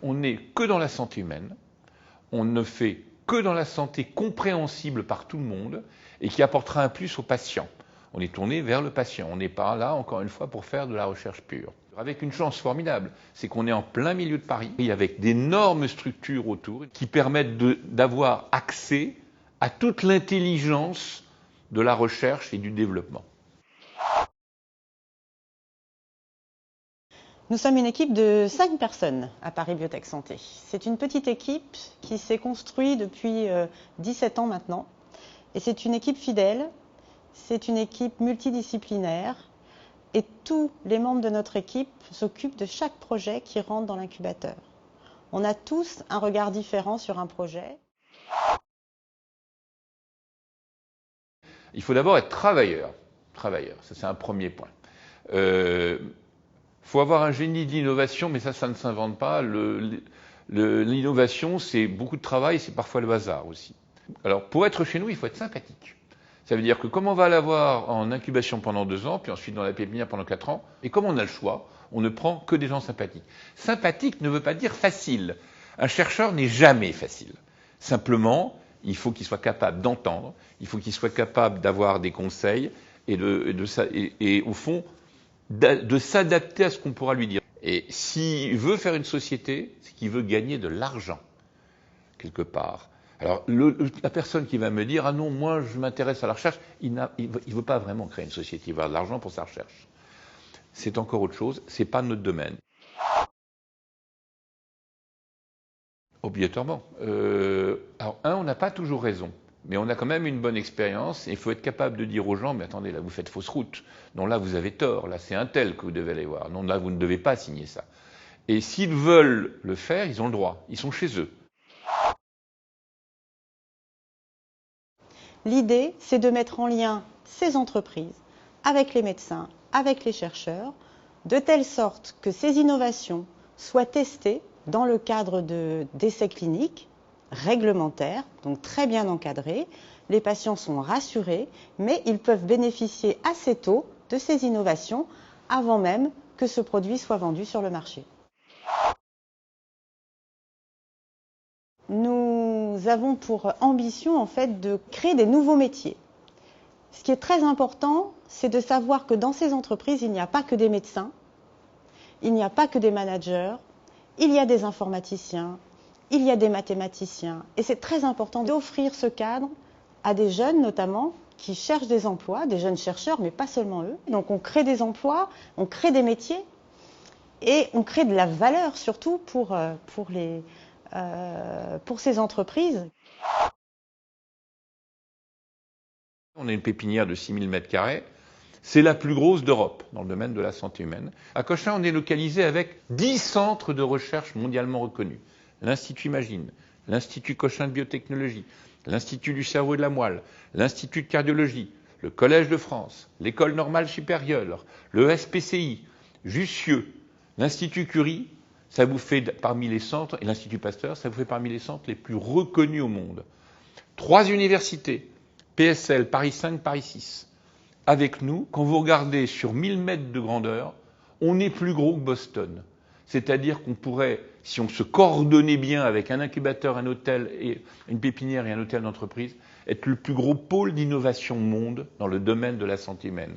on n'est que dans la santé humaine, on ne fait que dans la santé compréhensible par tout le monde et qui apportera un plus au patient. On est tourné vers le patient, on n'est pas là, encore une fois, pour faire de la recherche pure. Avec une chance formidable, c'est qu'on est en plein milieu de Paris, et avec d'énormes structures autour qui permettent d'avoir accès à toute l'intelligence de la recherche et du développement. Nous sommes une équipe de 5 personnes à Paris Biotech Santé. C'est une petite équipe qui s'est construite depuis 17 ans maintenant. Et c'est une équipe fidèle, c'est une équipe multidisciplinaire. Et tous les membres de notre équipe s'occupent de chaque projet qui rentre dans l'incubateur. On a tous un regard différent sur un projet. Il faut d'abord être travailleur. Travailleur, ça c'est un premier point. Il faut avoir un génie d'innovation, mais ça ne s'invente pas. L'innovation, c'est beaucoup de travail, c'est parfois le hasard aussi. Alors, pour être chez nous, il faut être sympathique. Ça veut dire que comme on va l'avoir en incubation pendant 2 ans, puis ensuite dans la pépinière pendant 4 ans, et comme on a le choix, on ne prend que des gens sympathiques. Sympathique ne veut pas dire facile. Un chercheur n'est jamais facile. Simplement, il faut qu'il soit capable d'entendre, il faut qu'il soit capable d'avoir des conseils et au fond, de s'adapter à ce qu'on pourra lui dire. Et s'il veut faire une société, c'est qu'il veut gagner de l'argent, quelque part. Alors, la personne qui va me dire « Ah non, moi, je m'intéresse à la recherche », il ne veut pas vraiment créer une société, il veut avoir de l'argent pour sa recherche. C'est encore autre chose, ce n'est pas notre domaine. Obligatoirement. Alors, on n'a pas toujours raison, mais on a quand même une bonne expérience, et il faut être capable de dire aux gens « Mais attendez, là, vous faites fausse route. Non, là, vous avez tort. Là, c'est un tel que vous devez aller voir. Non, là, vous ne devez pas signer ça. » Et s'ils veulent le faire, ils ont le droit. Ils sont chez eux. L'idée, c'est de mettre en lien ces entreprises avec les médecins, avec les chercheurs, de telle sorte que ces innovations soient testées dans le cadre d'essais cliniques réglementaires, donc très bien encadrés. Les patients sont rassurés, mais ils peuvent bénéficier assez tôt de ces innovations avant même que ce produit soit vendu sur le marché. Nous avons pour ambition en fait de créer des nouveaux métiers. Ce qui est très important, c'est de savoir que dans ces entreprises, il n'y a pas que des médecins, il n'y a pas que des managers, il y a des informaticiens, il y a des mathématiciens. Et c'est très important d'offrir ce cadre à des jeunes notamment qui cherchent des emplois, des jeunes chercheurs, mais pas seulement eux. Donc on crée des emplois, on crée des métiers et on crée de la valeur surtout pour ces entreprises. On a une pépinière de 6000 m². C'est la plus grosse d'Europe dans le domaine de la santé humaine. À Cochin, on est localisé avec 10 centres de recherche mondialement reconnus. L'Institut Imagine, l'Institut Cochin de biotechnologie, l'Institut du cerveau et de la moelle, l'Institut de cardiologie, le Collège de France, l'École normale supérieure, le SPCI, Jussieu, l'Institut Curie. Ça vous fait parmi les centres, et l'Institut Pasteur, ça vous fait parmi les centres les plus reconnus au monde. 3 universités, PSL, Paris 5, Paris 6. Avec nous, quand vous regardez sur 1000 mètres de grandeur, on est plus gros que Boston. C'est-à-dire qu'on pourrait, si on se coordonnait bien avec un incubateur, un hôtel, et une pépinière et un hôtel d'entreprise, être le plus gros pôle d'innovation au monde dans le domaine de la santé humaine.